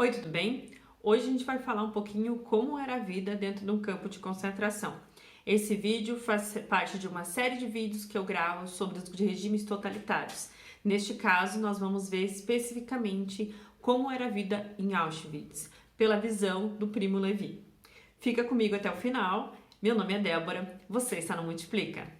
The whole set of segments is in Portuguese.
Oi, tudo bem? Hoje a gente vai falar um pouquinho como era a vida dentro de um campo de concentração. Esse vídeo faz parte de uma série de vídeos que eu gravo sobre os regimes totalitários. Neste caso, nós vamos ver especificamente como era a vida em Auschwitz, pela visão do Primo Levi. Fica comigo até o final. Meu nome é Débora, você está no Multiplica.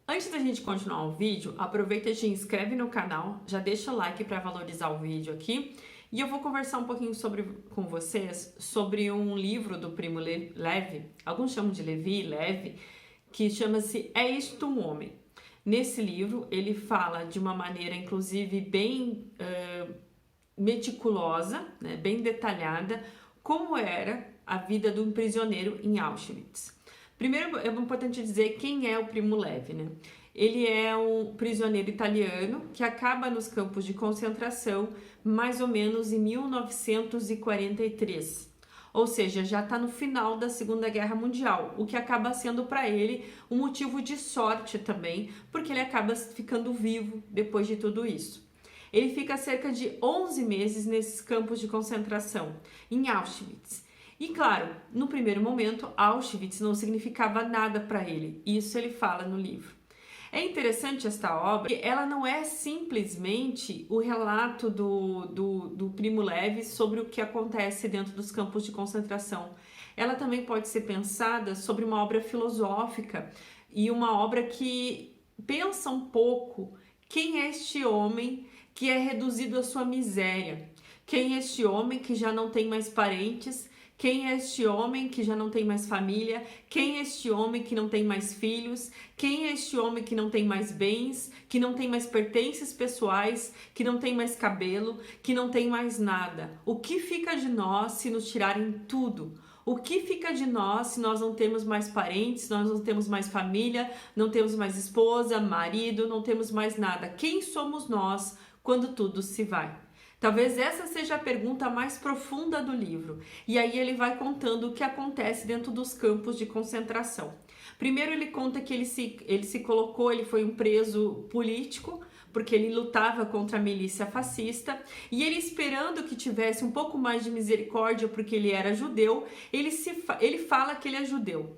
Antes da gente continuar o vídeo, aproveita e te inscreve no canal, já deixa o like para valorizar o vídeo aqui. E eu vou conversar um pouquinho com vocês sobre um livro do Primo Levi, alguns chamam de Levi, que chama-se É Isto um Homem? Nesse livro, ele fala de uma maneira, inclusive, bem meticulosa, né, bem detalhada, como era a vida de um prisioneiro em Auschwitz. Primeiro, é importante dizer quem é o Primo Levi, né? Ele é um prisioneiro italiano que acaba nos campos de concentração mais ou menos em 1943. Ou seja, já está no final da Segunda Guerra Mundial, o que acaba sendo para ele um motivo de sorte também, porque ele acaba ficando vivo depois de tudo isso. Ele fica cerca de 11 meses nesses campos de concentração, em Auschwitz. E claro, no primeiro momento, Auschwitz não significava nada para ele. Isso ele fala no livro. É interessante esta obra, porque ela não é simplesmente o relato do Primo Levi sobre o que acontece dentro dos campos de concentração. Ela também pode ser pensada sobre uma obra filosófica e uma obra que pensa um pouco quem é este homem que é reduzido à sua miséria. Quem é este homem que já não tem mais parentes? Quem é este homem que já não tem mais família? Quem é este homem que não tem mais filhos? Quem é este homem que não tem mais bens? Que não tem mais pertences pessoais? Que não tem mais cabelo? Que não tem mais nada? O que fica de nós se nos tirarem tudo? O que fica de nós se nós não temos mais parentes, nós não temos mais família, não temos mais esposa, marido, não temos mais nada? Quem somos nós quando tudo se vai? Talvez essa seja a pergunta mais profunda do livro. E aí ele vai contando o que acontece dentro dos campos de concentração. Primeiro ele conta que ele foi um preso político, porque ele lutava contra a milícia fascista, e ele, esperando que tivesse um pouco mais de misericórdia porque ele era judeu, ele fala que ele é judeu.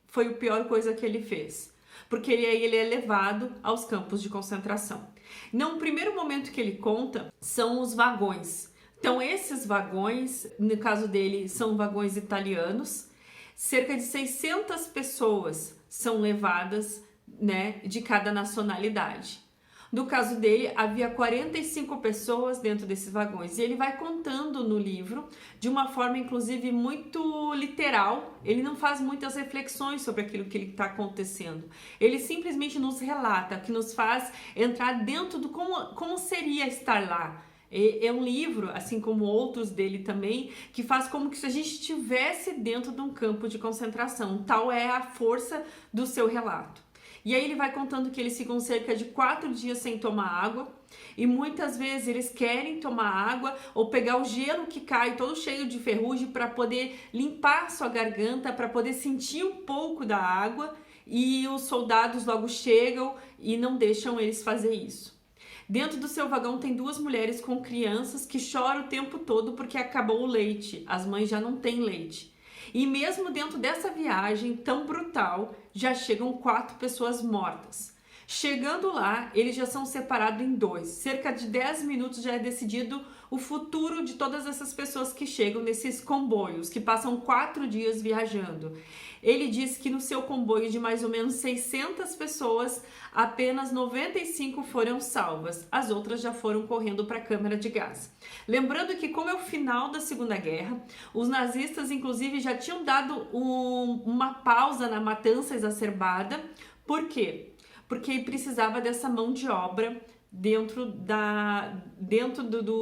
Foi a pior coisa que ele fez, porque ele é levado aos campos de concentração. No primeiro momento que ele conta, são os vagões. Então, esses vagões, no caso dele, são vagões italianos. Cerca de 600 pessoas são levadas, né, de cada nacionalidade. No caso dele, havia 45 pessoas dentro desses vagões. E ele vai contando no livro de uma forma, inclusive, muito literal. Ele não faz muitas reflexões sobre aquilo que está acontecendo. Ele simplesmente nos relata, que nos faz entrar dentro do como seria estar lá. É um livro, assim como outros dele também, que faz como que se a gente estivesse dentro de um campo de concentração. Tal é a força do seu relato. E aí ele vai contando que eles ficam cerca de 4 dias sem tomar água, e muitas vezes eles querem tomar água ou pegar o gelo que cai todo cheio de ferrugem para poder limpar sua garganta, para poder sentir um pouco da água, e os soldados logo chegam e não deixam eles fazer isso. Dentro do seu vagão tem 2 mulheres com crianças que choram o tempo todo porque acabou o leite, as mães já não têm leite. E mesmo dentro dessa viagem tão brutal, já chegam 4 pessoas mortas. Chegando lá, eles já são separados em 2. Cerca de 10 minutos já é decidido o futuro de todas essas pessoas que chegam nesses comboios, que passam 4 dias viajando. Ele diz que no seu comboio de mais ou menos 600 pessoas, apenas 95 foram salvas. As outras já foram correndo para a câmara de gás. Lembrando que, como é o final da Segunda Guerra, os nazistas, inclusive, já tinham dado uma pausa na matança exacerbada. Por quê? Porque precisava dessa mão de obra dentro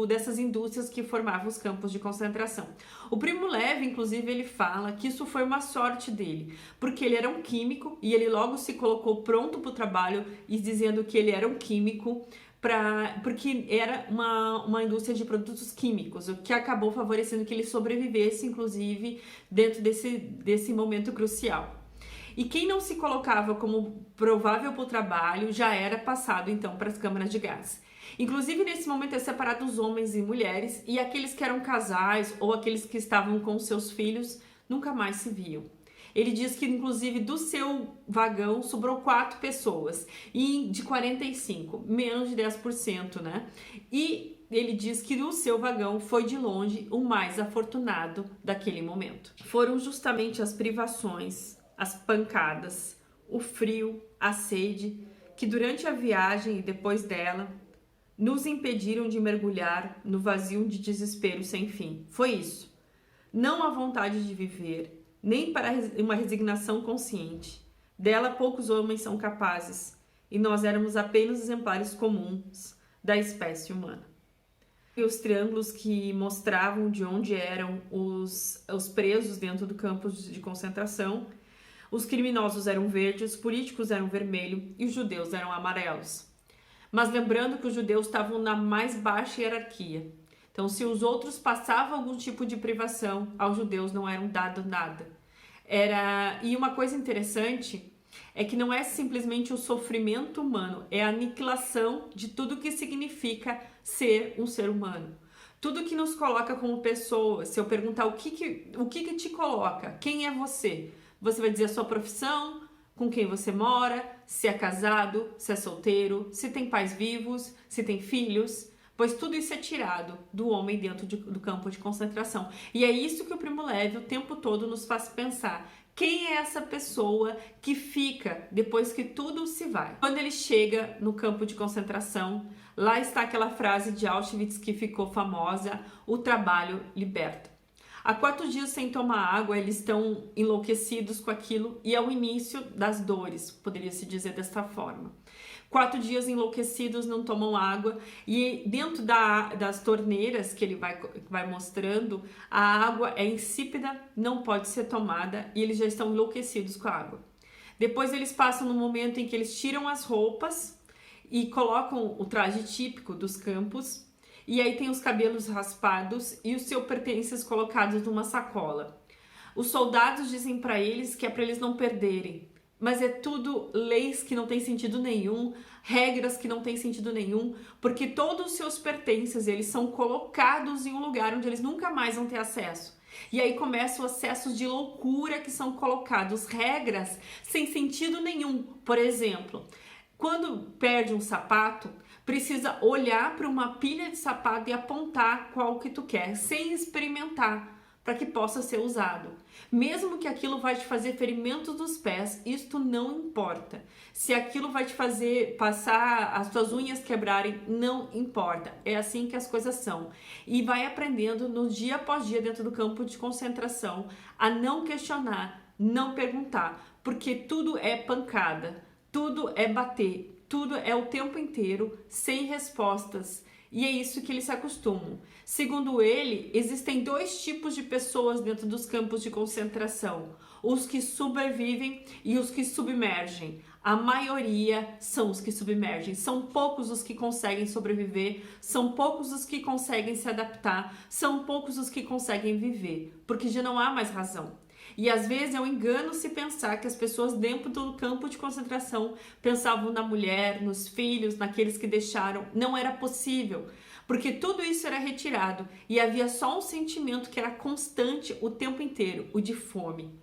dessas indústrias que formavam os campos de concentração. O Primo Levi, inclusive, ele fala que isso foi uma sorte dele, porque ele era um químico e ele logo se colocou pronto para o trabalho, e dizendo que ele era um químico porque era uma indústria de produtos químicos, o que acabou favorecendo que ele sobrevivesse, inclusive, dentro desse momento crucial. E quem não se colocava como provável para o trabalho já era passado então para as câmaras de gás. Inclusive, nesse momento é separado os homens e mulheres, e aqueles que eram casais ou aqueles que estavam com seus filhos nunca mais se viam. Ele diz que, inclusive, do seu vagão sobrou 4 pessoas, e de 45, menos de 10%, né? E ele diz que o seu vagão foi de longe o mais afortunado daquele momento. Foram justamente as privações, as pancadas, o frio, a sede, que durante a viagem e depois dela nos impediram de mergulhar no vazio de desespero sem fim. Foi isso. Não a vontade de viver, nem para uma resignação consciente. Dela poucos homens são capazes, e nós éramos apenas exemplares comuns da espécie humana. E os triângulos que mostravam de onde eram os presos dentro do campo de concentração. Os criminosos eram verdes, os políticos eram vermelho e os judeus eram amarelos. Mas lembrando que os judeus estavam na mais baixa hierarquia. Então, se os outros passavam algum tipo de privação, aos judeus não eram dado nada. E uma coisa interessante é que não é simplesmente o sofrimento humano, é a aniquilação de tudo que significa ser um ser humano. Tudo que nos coloca como pessoa. Se eu perguntar o que te coloca, quem é você? Você vai dizer a sua profissão, com quem você mora, se é casado, se é solteiro, se tem pais vivos, se tem filhos, pois tudo isso é tirado do homem dentro do campo de concentração. E é isso que o Primo Levi o tempo todo nos faz pensar. Quem é essa pessoa que fica depois que tudo se vai? Quando ele chega no campo de concentração, lá está aquela frase de Auschwitz que ficou famosa: o trabalho liberta. Há 4 dias sem tomar água, eles estão enlouquecidos com aquilo e é o início das dores, poderia-se dizer desta forma. 4 dias enlouquecidos, não tomam água e dentro das torneiras que ele vai mostrando, a água é insípida, não pode ser tomada e eles já estão enlouquecidos com a água. Depois eles passam no momento em que eles tiram as roupas e colocam o traje típico dos campos. E aí tem os cabelos raspados e os seus pertences colocados numa sacola. Os soldados dizem para eles que é para eles não perderem, mas é tudo leis que não tem sentido nenhum, regras que não tem sentido nenhum, porque todos os seus pertences eles são colocados em um lugar onde eles nunca mais vão ter acesso. E aí começam acessos de loucura que são colocados, regras sem sentido nenhum. Por exemplo, quando perde um sapato, precisa olhar para uma pilha de sapato e apontar qual que tu quer, sem experimentar, para que possa ser usado. Mesmo que aquilo vai te fazer ferimentos dos pés, isto não importa. Se aquilo vai te fazer passar as tuas unhas quebrarem, não importa. É assim que as coisas são. E vai aprendendo no dia após dia dentro do campo de concentração a não questionar, não perguntar, porque tudo é pancada, tudo é bater. Tudo é o tempo inteiro, sem respostas. E é isso que eles se acostumam. Segundo ele, existem 2 tipos de pessoas dentro dos campos de concentração. Os que sobrevivem e os que submergem. A maioria são os que submergem. São poucos os que conseguem sobreviver. São poucos os que conseguem se adaptar. São poucos os que conseguem viver. Porque já não há mais razão. E às vezes é um engano se pensar que as pessoas dentro do campo de concentração pensavam na mulher, nos filhos, naqueles que deixaram. Não era possível, porque tudo isso era retirado e havia só um sentimento que era constante o tempo inteiro, o de fome.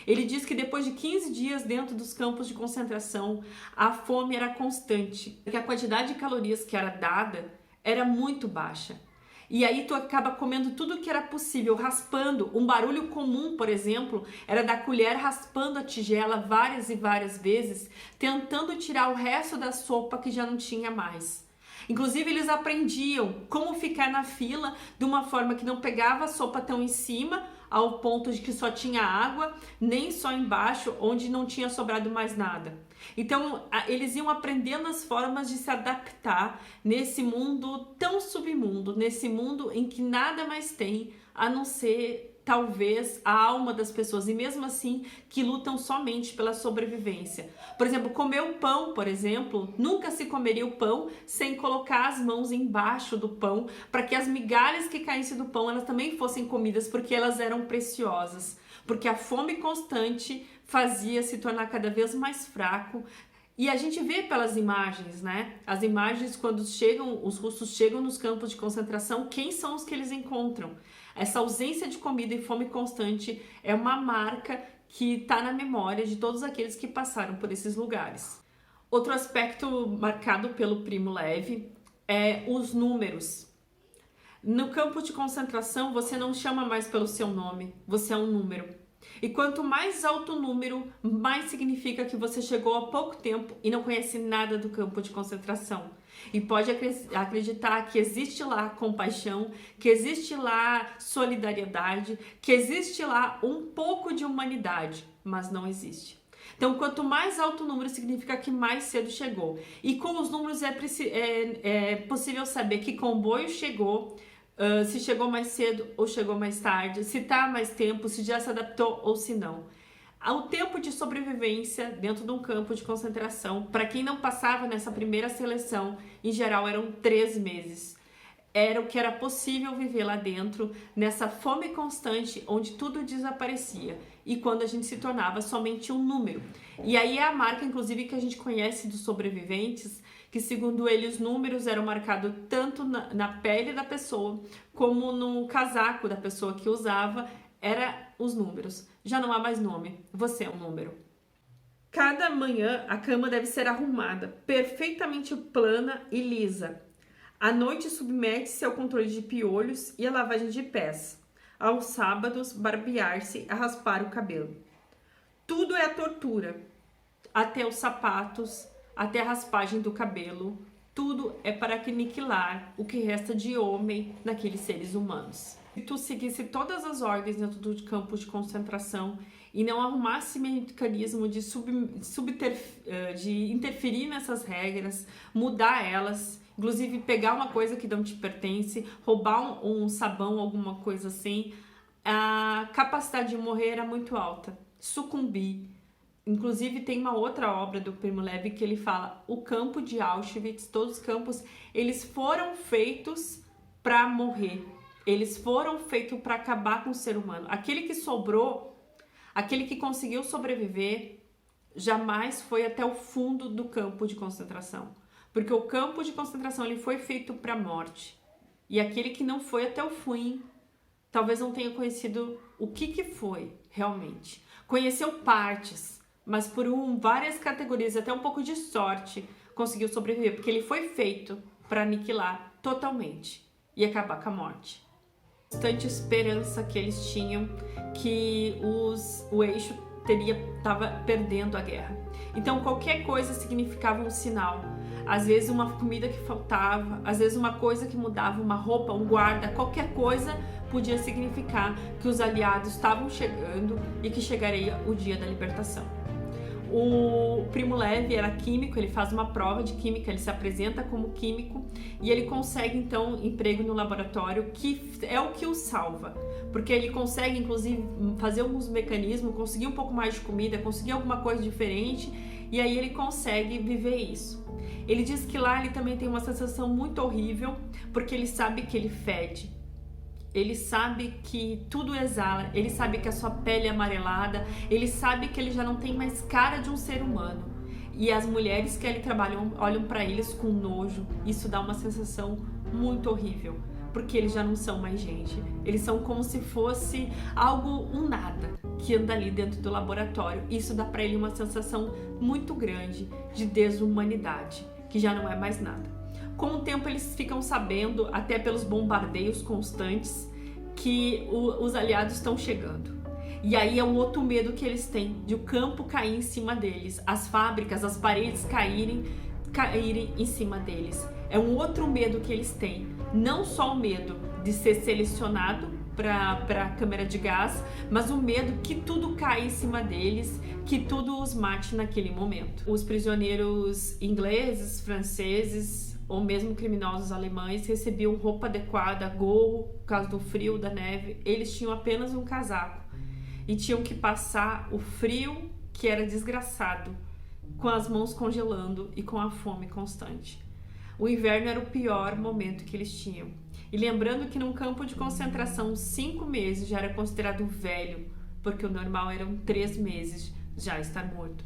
Ele diz que depois de 15 dias dentro dos campos de concentração, a fome era constante, porque a quantidade de calorias que era dada era muito baixa. E aí tu acaba comendo tudo que era possível, raspando. Um barulho comum, por exemplo, era da colher raspando a tigela várias e várias vezes, tentando tirar o resto da sopa que já não tinha mais. Inclusive, eles aprendiam como ficar na fila de uma forma que não pegava a sopa tão em cima, ao ponto de que só tinha água, nem só embaixo, onde não tinha sobrado mais nada. Então, eles iam aprendendo as formas de se adaptar nesse mundo tão submundo, nesse mundo em que nada mais tem a não ser talvez a alma das pessoas, e mesmo assim que lutam somente pela sobrevivência. Por exemplo, comer o pão, por exemplo, nunca se comeria o pão sem colocar as mãos embaixo do pão, para que as migalhas que caíssem do pão, elas também fossem comidas, porque elas eram preciosas. Porque a fome constante fazia se tornar cada vez mais fraco. E a gente vê pelas imagens, né? As imagens, quando chegam, os russos chegam nos campos de concentração, quem são os que eles encontram? Essa ausência de comida e fome constante é uma marca que está na memória de todos aqueles que passaram por esses lugares. Outro aspecto marcado pelo Primo Levi é os números. No campo de concentração, você não chama mais pelo seu nome, você é um número. E quanto mais alto o número, mais significa que você chegou há pouco tempo e não conhece nada do campo de concentração. E pode acreditar que existe lá compaixão, que existe lá solidariedade, que existe lá um pouco de humanidade, mas não existe. Então, quanto mais alto o número, significa que mais cedo chegou. E com os números é possível saber que comboio chegou, se chegou mais cedo ou chegou mais tarde, se está há mais tempo, se já se adaptou ou se não. O tempo de sobrevivência dentro de um campo de concentração, para quem não passava nessa primeira seleção, em geral eram 3 meses. Era o que era possível viver lá dentro, nessa fome constante, onde tudo desaparecia. E quando a gente se tornava somente um número. E aí é a marca, inclusive, que a gente conhece dos sobreviventes, que segundo ele os números eram marcados tanto na pele da pessoa, como no casaco da pessoa que usava, era os números. Já não há mais nome, você é um número. Cada manhã a cama deve ser arrumada, perfeitamente plana e lisa. À noite submete-se ao controle de piolhos e à lavagem de pés. Aos sábados, barbear-se, a raspar o cabelo. Tudo é a tortura, até os sapatos, até a raspagem do cabelo. Tudo é para aniquilar o que resta de homem naqueles seres humanos. Se tu seguisse todas as ordens dentro do campo de concentração e não arrumasse mecanismo de interferir nessas regras, mudar elas, inclusive pegar uma coisa que não te pertence, roubar um sabão, alguma coisa assim, a capacidade de morrer era muito alta. Sucumbir. Inclusive tem uma outra obra do Primo Levi que ele fala: o campo de Auschwitz, todos os campos, eles foram feitos para morrer. Eles foram feitos para acabar com o ser humano. Aquele que sobrou, aquele que conseguiu sobreviver, jamais foi até o fundo do campo de concentração. Porque o campo de concentração ele foi feito para a morte. E aquele que não foi até o fim, talvez não tenha conhecido o que foi realmente. Conheceu partes, mas por várias categorias, até um pouco de sorte, conseguiu sobreviver. Porque ele foi feito para aniquilar totalmente e acabar com a morte. Bastante esperança que eles tinham que o eixo estava perdendo a guerra. Então qualquer coisa significava um sinal. Às vezes uma comida que faltava, às vezes uma coisa que mudava, uma roupa, um guarda, qualquer coisa podia significar que os aliados estavam chegando e que chegaria o dia da libertação. O Primo Levi era químico, ele faz uma prova de química, ele se apresenta como químico e ele consegue então emprego no laboratório, que é o que o salva, porque ele consegue inclusive fazer alguns mecanismos, conseguir um pouco mais de comida, conseguir alguma coisa diferente e aí ele consegue viver isso. Ele diz que lá ele também tem uma sensação muito horrível, porque ele sabe que ele fede. Ele sabe que tudo exala, ele sabe que a sua pele é amarelada, ele sabe que ele já não tem mais cara de um ser humano. E as mulheres que ali trabalham olham para eles com nojo. Isso dá uma sensação muito horrível, porque eles já não são mais gente. Eles são como se fosse um nada que anda ali dentro do laboratório. Isso dá para ele uma sensação muito grande de desumanidade, que já não é mais nada. Com o tempo eles ficam sabendo, até pelos bombardeios constantes, que os aliados estão chegando. E aí é um outro medo que eles têm, de o campo cair em cima deles, as fábricas, as paredes caírem em cima deles. É um outro medo que eles têm, não só o medo de ser selecionado para a câmara de gás, mas o medo que tudo caia em cima deles, que tudo os mate naquele momento. Os prisioneiros ingleses, franceses ou mesmo criminosos alemães recebiam roupa adequada, gorro, por causa do frio, da neve. Eles tinham apenas um casaco e tinham que passar o frio, que era desgraçado, com as mãos congelando e com a fome constante. O inverno era o pior momento que eles tinham. E lembrando que num campo de concentração 5 meses já era considerado velho, porque o normal eram 3 meses já estar morto.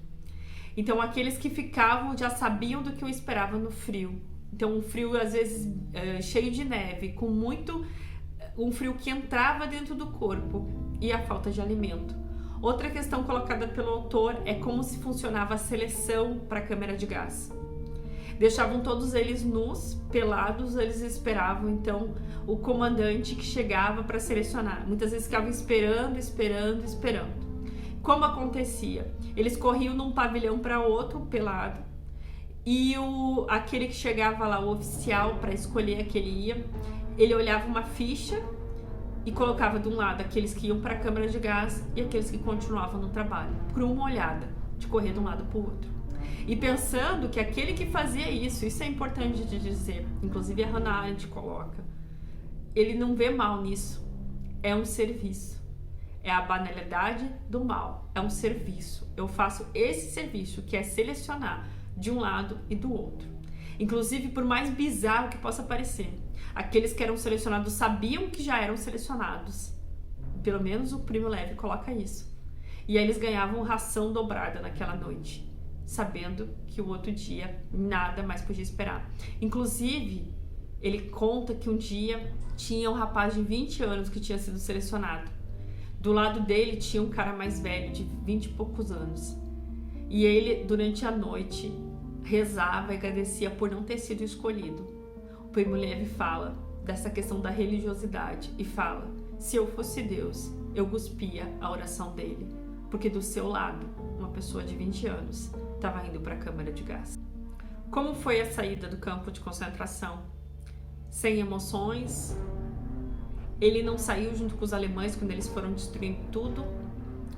Então, aqueles que ficavam já sabiam do que o esperava no frio. Então, um frio, às vezes, cheio de neve, com um frio que entrava dentro do corpo e a falta de alimento. Outra questão colocada pelo autor é como se funcionava a seleção para a câmara de gás. Deixavam todos eles nus, pelados, eles esperavam então o comandante que chegava para selecionar. Muitas vezes ficavam esperando. Como acontecia? Eles corriam num pavilhão para outro, pelado, e aquele que chegava lá, o oficial, para escolher a que ele ia, ele olhava uma ficha e colocava de um lado aqueles que iam para a câmara de gás e aqueles que continuavam no trabalho, por uma olhada, de correr de um lado para o outro. E pensando que aquele que fazia isso é importante de dizer, inclusive a Hannah Arendt coloca, ele não vê mal nisso, é um serviço. É a banalidade do mal, é um serviço. Eu faço esse serviço, que é selecionar de um lado e do outro. Inclusive, por mais bizarro que possa parecer, aqueles que eram selecionados sabiam que já eram selecionados. Pelo menos o Primo Levi coloca isso. E aí eles ganhavam ração dobrada naquela noite, sabendo que o outro dia nada mais podia esperar. Inclusive, ele conta que um dia tinha um rapaz de 20 anos que tinha sido selecionado. Do lado dele tinha um cara mais velho, de 20 e poucos anos. E ele, durante a noite, rezava e agradecia por não ter sido escolhido. O Primo Levi fala dessa questão da religiosidade e fala: se eu fosse Deus, eu cuspia a oração dele, porque do seu lado, uma pessoa de 20 anos estava indo para a câmara de gás. Como foi a saída do campo de concentração? Sem emoções. Ele não saiu junto com os alemães quando eles foram destruindo tudo,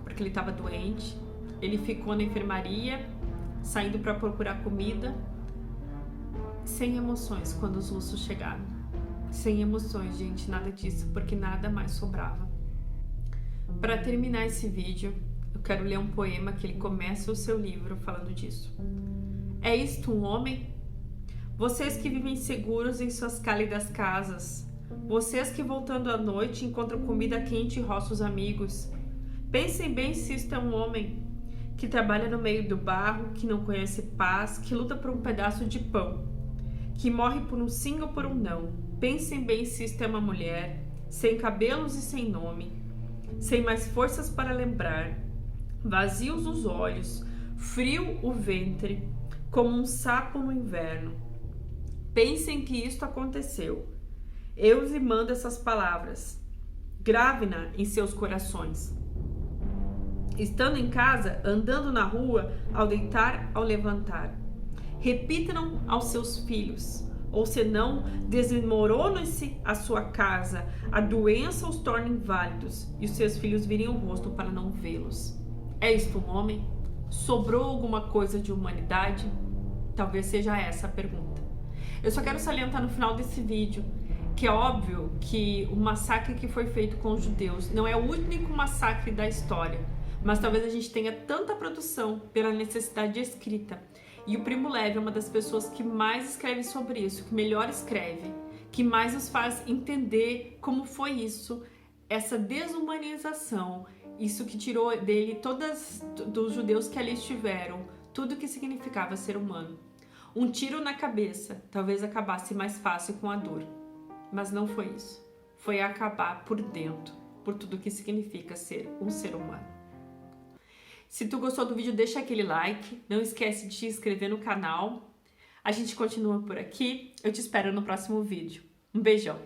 porque ele estava doente. Ele ficou na enfermaria, saindo para procurar comida, sem emoções quando os russos chegaram. Sem emoções, gente, nada disso, porque nada mais sobrava. Para terminar esse vídeo, eu quero ler um poema que ele começa o seu livro falando disso. É isto um homem? Vocês que vivem seguros em suas cálidas casas, vocês que voltando à noite encontram comida quente e roçam os amigos, pensem bem se isto é um homem que trabalha no meio do barro, que não conhece paz, que luta por um pedaço de pão, que morre por um sim ou por um não. Pensem bem se isto é uma mulher, sem cabelos e sem nome, sem mais forças para lembrar, vazios os olhos, frio o ventre, como um sapo no inverno. Pensem que isto aconteceu. Eu lhes mando essas palavras. Grave-na em seus corações. Estando em casa, andando na rua, ao deitar, ao levantar. Repitam aos seus filhos, ou senão desmorona-se a sua casa, a doença os torna inválidos, e os seus filhos virem o rosto para não vê-los. É isto um homem? Sobrou alguma coisa de humanidade? Talvez seja essa a pergunta. Eu só quero salientar no final desse vídeo que é óbvio que o massacre que foi feito com os judeus não é o único massacre da história, mas talvez a gente tenha tanta produção pela necessidade de escrita. E o Primo Levi é uma das pessoas que mais escreve sobre isso, que melhor escreve, que mais nos faz entender como foi isso, essa desumanização, isso que tirou dele todas dos judeus que ali estiveram, tudo que significava ser humano. Um tiro na cabeça talvez acabasse mais fácil com a dor. Mas não foi isso. Foi acabar por dentro, por tudo que significa ser um ser humano. Se tu gostou do vídeo, deixa aquele like. Não esquece de te inscrever no canal. A gente continua por aqui. Eu te espero no próximo vídeo. Um beijão!